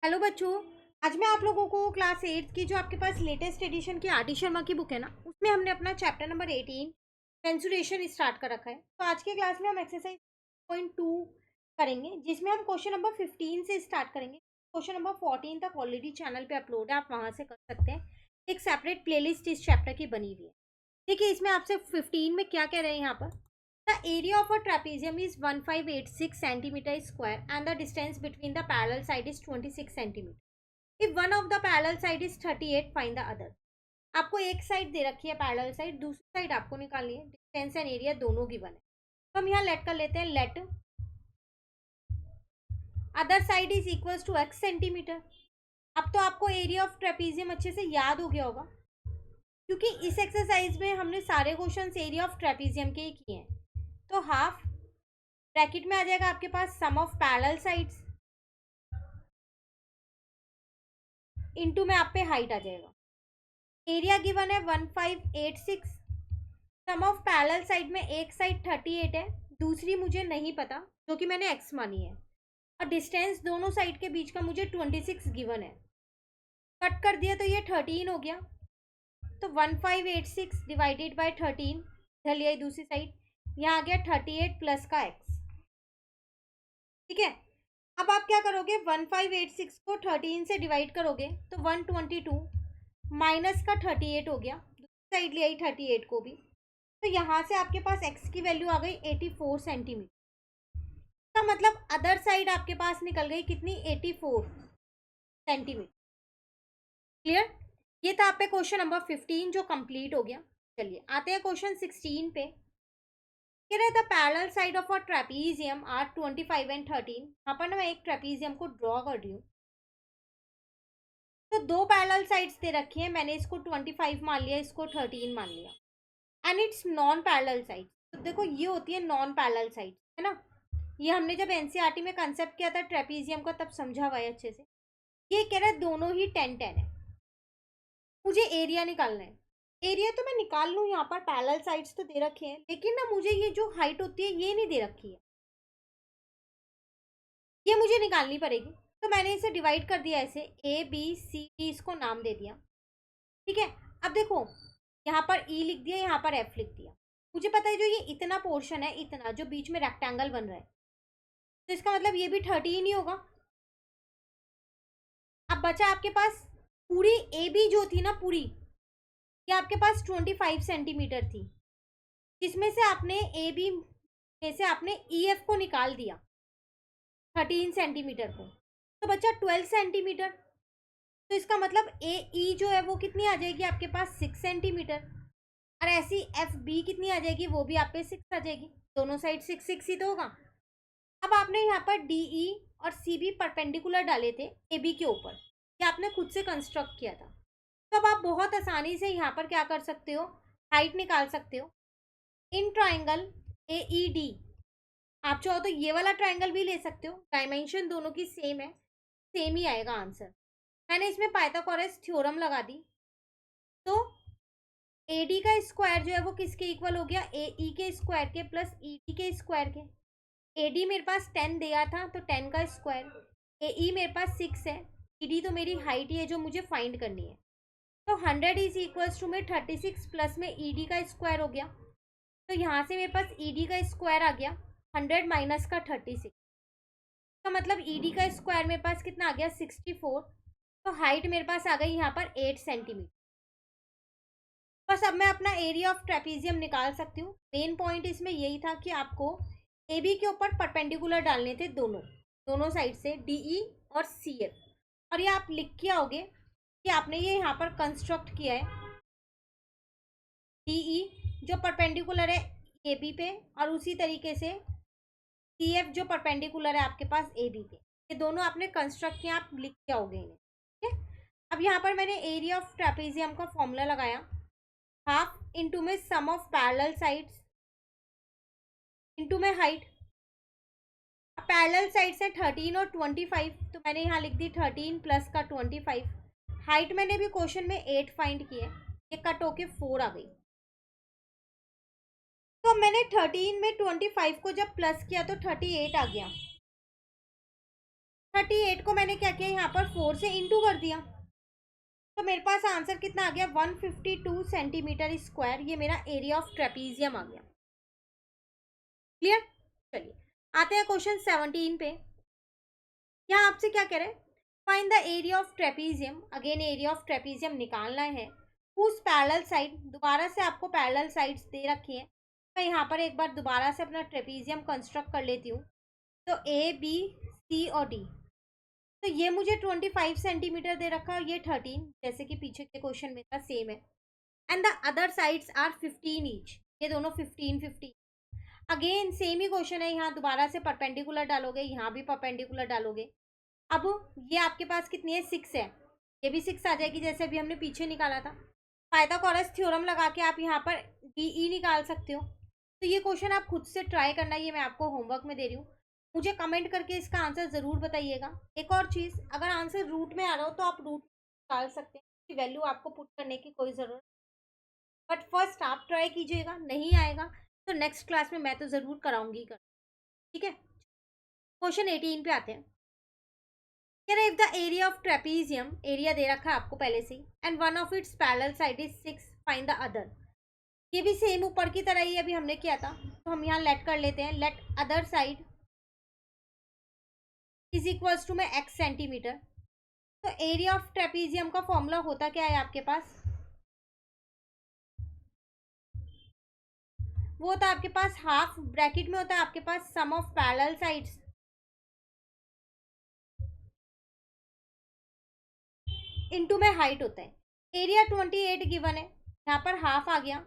Hello बच्चों। आज मैं आप लोगों को क्लास 8 की जो आपके पास लेटेस्ट एडिशन की आर डी शर्मा की बुक है ना, उसमें हमने अपना चैप्टर नंबर 18 मेंसुरेशन स्टार्ट कर रखा है। तो आज के क्लास में हम एक्सरसाइज 2 करेंगे, जिसमें हम क्वेश्चन नंबर 15 से स्टार्ट करेंगे। क्वेश्चन नंबर 14 तक ऑलरेडी चैनल पे अपलोड है, आप वहां से कर सकते हैं। एक सेपरेट प्लेलिस्ट इस चैप्टर की बनी हुई है। देखिए, इसमें आपसे 15 में क्या कह रहे हैं यहाँ पर। The area of a trapezium is 1586 centimeter square and the distance between the parallel side is 26 centimeter. If one of the parallel side is 38, find the other. आपको एक साइड दे रखी है पैरेलल साइड, दूसरी साइड आपको निकालनी है। Distance and area दोनों given है, तो हम यहाँ लेट कर लेते हैं। Let other side is equals to x centimetre. अब तो आपको एरिया ऑफ ट्रेपीजियम अच्छे से याद हो गया होगा, क्योंकि इस एक्सरसाइज में हमने सारे क्वेश्चंस एरिया ऑफ ट्रेपीजियम के ही किए हैं। तो हाफ ब्रैकेट में आ जाएगा आपके पास सम ऑफ पैरेलल साइड्स इनटू में आप पे हाइट आ जाएगा। एरिया गिवन है 1586। सम ऑफ पैरेलल साइड में एक साइड 38 है, दूसरी मुझे नहीं पता, जो कि मैंने x मानी है। और डिस्टेंस दोनों साइड के बीच का मुझे 26 गिवन है। कट कर दिया तो ये 13 हो गया। तो 1586 डिवाइडेड बाय 13 इधर लिया दूसरी साइड, यहाँ आ गया 38 प्लस का x। ठीक है, अब आप क्या करोगे, 1586 को 13 से डिवाइड करोगे तो 122 माइनस का 38 हो गया। दूसरी साइड ले आई 38 को भी, तो यहाँ से आपके पास x की वैल्यू आ गई 84 सेंटीमीटर। का मतलब अदर साइड आपके पास निकल गई कितनी, 84 सेंटीमीटर। क्लियर। ये था आप पे क्वेश्चन नंबर 15 जो कंप्लीट हो गया। चलिए आते हैं क्वेश्चन 16 पे। कह रहा था parallel side of a trapezium are 25 and 13। यहाँ पर ना मैं एक ट्रेपीजियम को ड्रॉ कर रही हूँ। तो दो पैरेलल साइड्स दे रखी है, मैंने इसको 25 मान लिया, इसको 13 मान लिया। And it's non parallel side. तो देखो ये होती है नॉन पैरेलल साइड, है ना। ये हमने जब एनसीईआरटी में कंसेप्ट किया था ट्रेपीजियम का, तब समझा हुआ है अच्छे से। ये कह रहा है दोनों ही 10-10 है, मुझे एरिया निकालना है। एरिया तो मैं निकाल लूँ, यहाँ पर पैरेलल साइड्स तो दे रखे हैं, लेकिन ना मुझे ये जो हाइट होती है ये नहीं दे रखी है, ये मुझे निकालनी पड़ेगी। तो मैंने इसे डिवाइड कर दिया ऐसे, ए बी सी डी, इसको नाम दे दिया। ठीक है, अब देखो यहाँ पर ई लिख दिया, यहाँ पर एफ लिख दिया। मुझे पता है जो ये इतना पोर्शन है, इतना जो बीच में रेक्टेंगल बन रहा है, तो इसका मतलब ये भी 13 ही होगा। अब बचा आपके पास पूरी ए बी जो थी ना पूरी, ये आपके पास 25 सेंटीमीटर थी, जिसमें से आपने ए बी में से आपने ई एफ को निकाल दिया 13 सेंटीमीटर को, तो बचा 12 सेंटीमीटर। तो इसका मतलब ए ई जो है वो कितनी आ जाएगी आपके पास, 6 सेंटीमीटर। और ऐसी एफ बी कितनी आ जाएगी, वो भी आप पे 6 आ जाएगी। दोनों साइड 6 6 ही तो होगा। अब आपने यहाँ पर डी ई और सी बी परपेंडिकुलर डाले थे ए बी के ऊपर, ये आपने खुद से कंस्ट्रक्ट किया था। तो अब आप बहुत आसानी से यहाँ पर क्या कर सकते हो, हाइट निकाल सकते हो। In triangle A E D, आप चाहो तो ये वाला ट्राइंगल भी ले सकते हो, डायमेंशन दोनों की सेम है, सेम ही आएगा आंसर। मैंने इसमें पाइथागोरस थ्योरम लगा दी, तो ए डी का स्क्वायर जो है वो किसके इक्वल हो गया, ए ई के स्क्वायर के प्लस ई डी के स्क्वायर के। ए डी मेरे पास 10 दिया था, तो 10 का स्क्वायर। ए ई मेरे पास 6 है, ई डी तो मेरी हाइट ही है जो मुझे फाइंड करनी है। तो 100 इज इक्वल्स टू में 36 प्लस में ई डी का स्क्वायर हो गया। तो यहाँ से मेरे पास ई डी का स्क्वायर आ गया 100 माइनस का 36, का मतलब ई डी का स्क्वायर मेरे पास कितना आ गया, 64। तो हाइट मेरे पास आ गई यहाँ पर 8 सेंटीमीटर। बस अब मैं अपना एरिया ऑफ ट्रेपीजियम निकाल सकती हूँ। मेन पॉइंट इसमें यही था कि आपको ए बी के ऊपर परपेंडिकुलर डालने थे, दोनों दोनों साइड से डी ई और सी एफ। और ये आप लिख के आओगे कि आपने ये यहाँ पर कंस्ट्रक्ट किया है, डी ई जो परपेंडिकुलर है ए बी पे, और उसी तरीके से सी एफ जो परपेंडिकुलर है आपके पास ए बी पे। ये दोनों आपने कंस्ट्रक्ट किया, आप लिख के आओगे इन्हें। ठीक है, अब यहाँ पर मैंने एरिया ऑफ ट्रेपीजियम का फॉर्मूला लगाया, हाफ इंटू में सम ऑफ पैरेलल साइड्स इंटू में हाइट। पैरेलल साइड्स है 13 और 25, तो मैंने यहाँ लिख दी 13 प्लस का 25। हाइट मैंने भी क्वेश्चन में 8 फाइंड की है, ये कट होके 4 आ गई। तो मैंने 13 में 25 को जब प्लस किया तो 38 आ गया। 38 को मैंने क्या किया, यहाँ पर 4 से इंटू कर दिया, तो मेरे पास आंसर कितना आ गया, 152 सेंटीमीटर स्क्वायर। ये मेरा एरिया ऑफ ट्रेपीजियम आ गया। क्लियर। चलिए आते हैं क्वेश्चन 17 पे। यहाँ आपसे क्या कह रहे हैं, find the area of trapezium. Again area of trapezium निकालना है। उस पैरेलल साइड, दोबारा से आपको पैरेलल साइड्स दे रखी है। मैं यहाँ पर एक बार दोबारा से अपना ट्रेपीजियम कंस्ट्रक्ट कर लेती हूँ। तो ए बी सी और डी, तो ये मुझे 25 सेंटीमीटर दे रखा है और ये 13, जैसे कि पीछे के क्वेश्चन में था सेम है। And the other sides are 15 each, ये दोनों 15 15। अगेन सेम ही क्वेश्चन है, यहाँ दोबारा से परपेंडिकुलर डालोगे, यहाँ भी परपेंडिकुलर डालोगे। अब ये आपके पास कितनी है, 6 है, ये भी 6 आ जाएगी जैसे अभी हमने पीछे निकाला था। पाइथागोरस थ्योरम लगा के आप यहाँ पर DE निकाल सकते हो। तो ये क्वेश्चन आप खुद से ट्राई करना, ये मैं आपको होमवर्क में दे रही हूँ। मुझे कमेंट करके इसका आंसर ज़रूर बताइएगा। एक और चीज़, अगर आंसर रूट में आ रहा हो तो आप रूट निकाल सकते हैं, वैल्यू आपको पुट करने की कोई ज़रूरत, बट फर्स्ट आप ट्राई कीजिएगा। नहीं आएगा तो नेक्स्ट क्लास में मैं तो ज़रूर कराऊंगी कर, ठीक है। क्वेश्चन 18 पे आते हैं। If the area of trapezium, area दे रखा है आपको पहले से, and one of its parallel side is 6, find the other. ये भी सेम ऊपर की तरह ही अभी हमने किया था, तो हम यहाँ लेट कर लेते हैं, let other side is equals to में x सेंटीमीटर। तो एरिया ऑफ ट्रेपीजियम का फॉर्मूला होता क्या है आपके पास, वो होता है आपके पास हाफ, ब्रैकेट में होता है आपके पास सम ऑफ पैरेलल साइड्स इनटू में हाइट होता है। एरिया 28 गिवन है, यहाँ पर हाफ आ गया।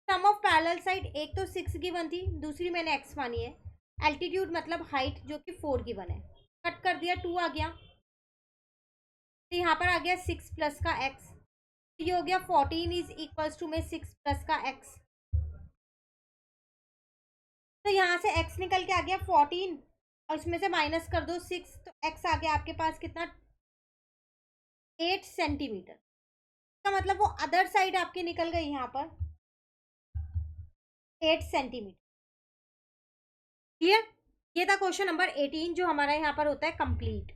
सम ऑफ पैरेलल साइड, एक तो 6 गिवन थी, दूसरी मैंने x मानी है। एल्टीट्यूड मतलब हाइट जो कि 4 गिवन है, कट कर दिया, 2 आ गया। तो यहाँ पर आ गया 6 प्लस का x, ये हो गया 14 इज इक्वल्स टू में 6 प्लस का x। तो यहाँ से x निकल के आ गया 14 और इसमें से माइनस कर दो 6, तो x आ गया आपके पास कितना, 8 सेंटीमीटर। इसका मतलब वो अदर साइड आपकी निकल गई यहाँ पर 8 सेंटीमीटर। क्लियर। ये था क्वेश्चन नंबर 18 जो हमारा यहाँ पर होता है कंप्लीट।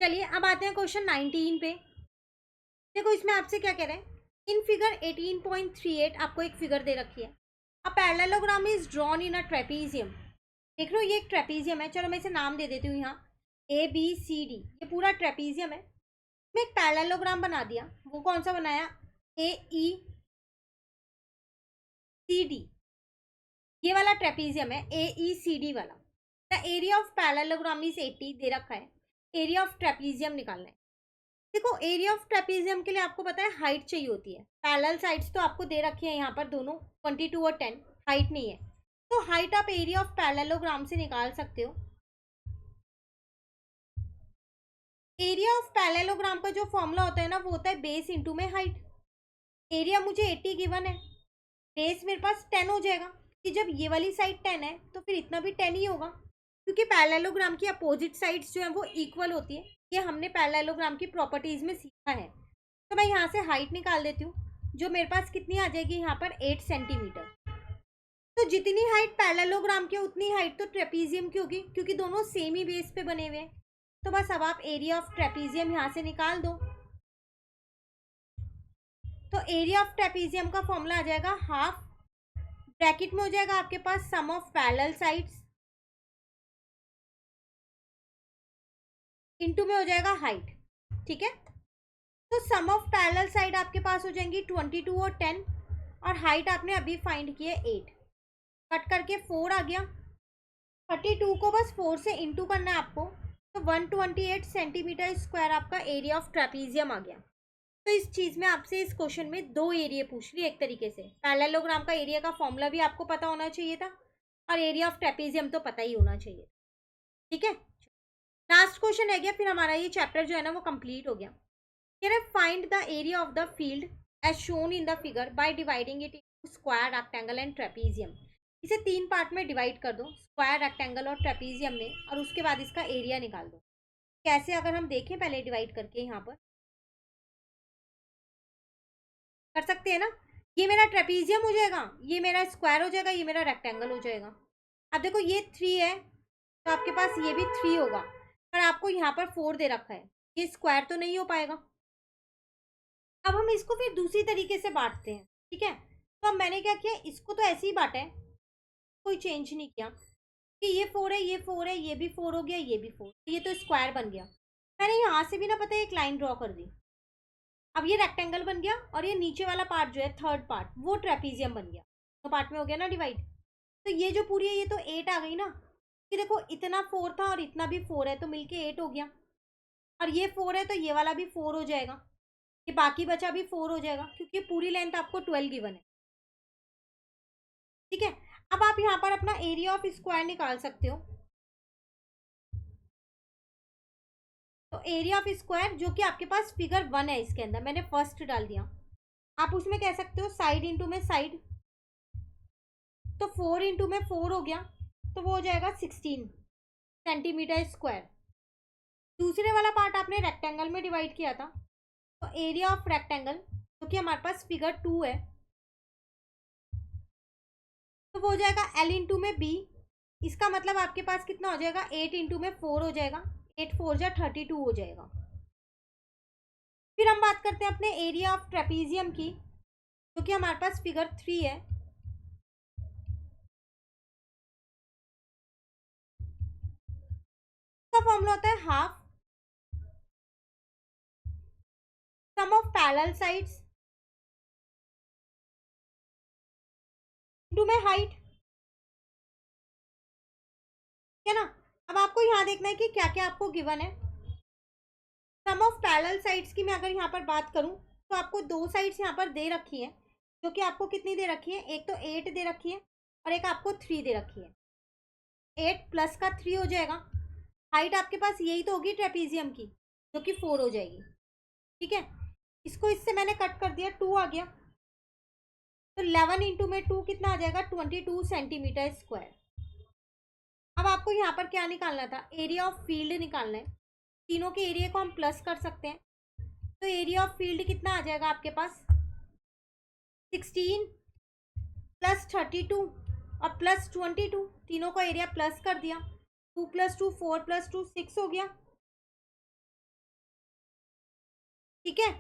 चलिए अब आते हैं क्वेश्चन 19 पे। देखो इसमें आपसे क्या कह रहे हैं, इन फिगर 18.38 आपको एक फिगर दे रखी है। A parallelogram is drawn in a trapezium. देख लो ये एक ट्रेपीजियम है, चलो मैं इसे नाम दे देती हूँ यहाँ ABCD, ये पूरा ट्रेपीजियम है। मैं एक पैरेललोग्राम बना दिया, वो कौन सा बनाया, AECD, ये वाला ट्रेपीजियम है AECD वाला। The area of parallelogram is 80 दे रखा है, एरिया ऑफ ट्रेपीजियम निकालना है। देखो एरिया ऑफ ट्रेपीजियम के लिए आपको पता है हाइट चाहिए होती है, पैरेलल साइड्स तो आपको दे रखी है यहाँ पर दोनों 22 और 10, हाइट नहीं है, तो हाइट आप एरिया ऑफ पैरेललोग्राम से निकाल सकते हो। एरिया ऑफ पैरेललोग्राम का जो फॉर्मूला होता है ना, वो होता है बेस इंटू में हाइट। एरिया मुझे 80 गिवन है, बेस मेरे पास 10 हो जाएगा, कि जब ये वाली साइड 10 है तो फिर इतना भी 10 ही होगा, क्योंकि पैरेललोग्राम की अपोजिट साइड्स जो है वो इक्वल होती है। ये हमने पैरेललोग्राम की प्रॉपर्टीज में सीखा है। तो मैं यहाँ से हाइट निकाल देती हूँ, जो मेरे पास कितनी आ जाएगी यहाँ पर 8 सेंटीमीटर। तो जितनी हाइट पैरेललोग्राम की उतनी हाइट तो ट्रेपीजियम की होगी, क्योंकि दोनों सेम ही बेस पे बने हुए हैं। तो बस अब आप एरिया ऑफ ट्रेपीजियम यहाँ से निकाल दो। तो एरिया ऑफ ट्रेपीजियम का फॉर्मूला आ जाएगा हाफ, ब्रैकेट में हो जाएगा आपके पास सम ऑफ पैरेलल साइड्स इनटू में हो जाएगा हाइट, ठीक है। तो सम ऑफ पैरेलल साइड आपके पास हो जाएंगी 22 और 10, और हाइट आपने अभी फाइंड की है 8, कट करके 4 आ गया। 32 को बस 4 से इंटू करना है आपको, तो 128 सेंटीमीटर स्क्वायर आपका एरिया ऑफ ट्रेपीजियम आ गया। तो इस चीज़ में आपसे इस क्वेश्चन में दो एरिया पूछ रही है एक तरीके से। पैरेललोग्राम का एरिया का फॉर्मूला भी आपको पता होना चाहिए था, और एरिया ऑफ ट्रेपीजियम तो पता ही होना चाहिए, ठीक है। लास्ट क्वेश्चन रह गया, फिर हमारा ये चैप्टर जो है ना वो कंप्लीट हो गया। Find the area of the field as shown in the figure by dividing it into square, rectangle and trapezium. इसे 3 पार्ट में डिवाइड कर दो, स्क्वायर, रेक्टेंगल और ट्रेपीजियम में, और उसके बाद इसका एरिया निकाल दो। कैसे, अगर हम देखें पहले डिवाइड करके, यहाँ पर कर सकते हैं ना। ये मेरा ट्रेपीजियम हो जाएगा, ये मेरा स्क्वायर हो जाएगा, ये मेरा रेक्टेंगल हो जाएगा। अब देखो ये 3 है तो आपके पास ये भी 3 होगा, पर आपको यहाँ पर 4 दे रखा है, ये स्क्वायर तो नहीं हो पाएगा। अब हम इसको फिर दूसरी तरीके से बांटते हैं, ठीक है। तो अब मैंने क्या किया, इसको तो ऐसे ही बांटा है, कोई चेंज नहीं किया कि ये 4 है, ये 4 है, ये भी 4 हो गया, ये भी 4, ये तो स्क्वायर बन गया। मैंने यहाँ से भी ना पता है एक लाइन ड्रॉ कर दी। अब ये रेक्टेंगल बन गया और ये नीचे वाला पार्ट जो है थर्ड पार्ट वो ट्रेपीजियम बन गया, तो पार्ट में हो गया ना डिवाइड। तो ये जो पूरी है ये तो 8 आ गई ना, कि देखो इतना 4 था और इतना भी 4 है तो मिलके 8 हो गया। और ये 4 है तो ये वाला भी 4 हो जाएगा, ये बाकी बचा भी 4 हो जाएगा, क्योंकि पूरी लेंथ आपको 12 गिवन है, ठीक है। अब आप यहाँ पर अपना एरिया ऑफ स्क्वायर निकाल सकते हो। तो एरिया ऑफ स्क्वायर जो कि आपके पास फिगर 1 है, इसके अंदर मैंने फर्स्ट डाल दिया। आप उसमें कह सकते हो साइड इंटू में साइड, तो 4 इंटू में 4 हो गया, तो वो हो जाएगा 16 सेंटीमीटर स्क्वायर। दूसरे वाला पार्ट आपने रेक्टेंगल में डिवाइड किया था, तो एरिया ऑफ रेक्टेंगल जो कि हमारे पास फिगर 2 है, तो वो हो जाएगा L इंटू में B। इसका मतलब आपके पास कितना हो जाएगा, 8 इंटू में 4 हो जाएगा, 8 4 जा 32 हो जाएगा। फिर हम बात करते हैं अपने एरिया ऑफ ट्रेपीजियम की, जो कि हमारे पास फिगर 3 है। इसका फॉर्मूला होता है half sum of parallel sides into में हाइट, है ना। अब आपको यहाँ देखना है कि क्या क्या आपको गिवन है। सम ऑफ पैरेलल साइड्स की मैं अगर यहाँ पर बात करूँ तो आपको दो साइड्स यहाँ पर दे रखी है, जो कि आपको कितनी दे रखी है, एक तो 8 दे रखी है और एक आपको 3 दे रखी है। 8 प्लस का 3 हो जाएगा, हाइट आपके पास यही तो होगी ट्रेपीजियम की, जो कि 4 हो जाएगी, ठीक है। इसको इससे मैंने कट कर दिया, 2 आ गया, तो 11 इंटू में 2 कितना आ जाएगा, 22 सेंटीमीटर स्क्वायर। अब आपको यहाँ पर क्या निकालना था, एरिया ऑफ फील्ड निकालना है। तीनों के एरिया को हम प्लस कर सकते हैं, तो एरिया ऑफ फील्ड कितना आ जाएगा आपके पास, 16 प्लस 32 और प्लस 22, तीनों को एरिया प्लस कर दिया, 2 प्लस 2 4 प्लस 2 6 हो गया, ठीक है।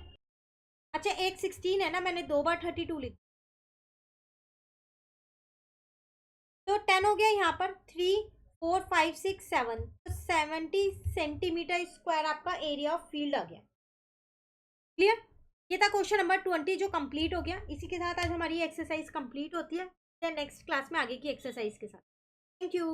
अच्छा एक 16 है ना, मैंने 2 बार 32 लिख, तो 10 हो गया यहाँ पर, 3 4 5 6 7, तो 70 सेंटीमीटर स्क्वायर आपका एरिया ऑफ फील्ड आ गया। क्लियर, ये था क्वेश्चन नंबर 20 जो कंप्लीट हो गया। इसी के साथ आज हमारी एक्सरसाइज कंप्लीट होती है, नेक्स्ट क्लास में आगे की एक्सरसाइज के साथ। Thank you.